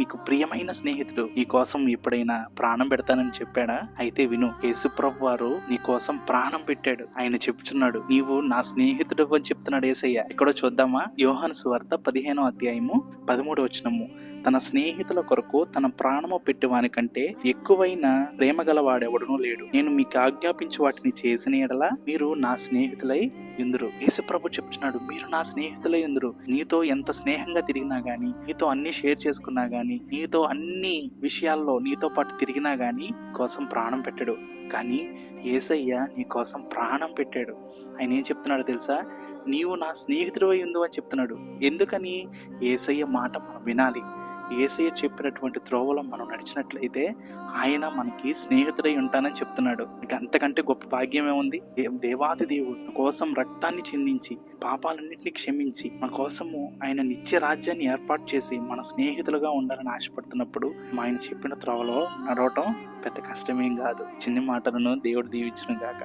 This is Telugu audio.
నీకు ప్రియమైన స్నేహితుడు నీ కోసం ఎప్పుడైనా ప్రాణం పెడతానని చెప్పాడా? అయితే విను, యేసుప్రభు వారు నీ కోసం ప్రాణం పెట్టాడు. ఆయన చెప్తున్నాడు, నీవు నా స్నేహితుడు అని చెప్తున్నాడు యేసయ్య. ఎక్కడో చూద్దామా? యోహాను సువార్త 15వ అధ్యాయము 13వ వచనము. తన స్నేహితుల కొరకు తన ప్రాణము పెట్టేవాని కంటే ఎక్కువైన ప్రేమ గలవాడెవడునూ లేడు. నేను మీకు ఆజ్ఞాపించి వాటిని చేసిన ఎడల మీరు నా స్నేహితులై యుందురు. యేసుప్రభు చెప్తున్నాడు, మీరు నా స్నేహితులై యుందురు. నీతో ఎంత స్నేహంగా తిరిగినా గానీ, నీతో అన్ని షేర్ చేసుకున్నా గానీ, నీతో అన్ని విషయాల్లో నీతో పాటు తిరిగినా గానీ కోసం ప్రాణం పెట్టాడు. కానీ యేసయ్య నీ కోసం ప్రాణం పెట్టాడు. ఆయన ఏం చెప్తున్నాడు తెలుసా? నీవు నా స్నేహితుడు అయ్యిందు అని చెప్తున్నాడు. ఎందుకని? యేసయ్య మాట మనం వినాలి. యేసయ్య చెప్పినటువంటి త్రోవలో మనం నడిచినట్లయితే ఆయన మనకి స్నేహితుడై ఉంటానని చెప్తున్నాడు. ఇంకా అంతకంటే గొప్ప భాగ్యం ఏముంది? దేవాది దేవుడు కోసం రక్తాన్ని చిందించి పాపాలన్నింటినీ క్షమించి మన కోసము ఆయన నిత్య రాజ్యాన్ని ఏర్పాటు చేసి మన స్నేహితులుగా ఉండాలని ఆశపడుతున్నప్పుడు ఆయన చెప్పిన త్రోవలో నడవటం పెద్ద కష్టమేం కాదు. చిన్ని మాటలను దేవుడు దీవించును గాక.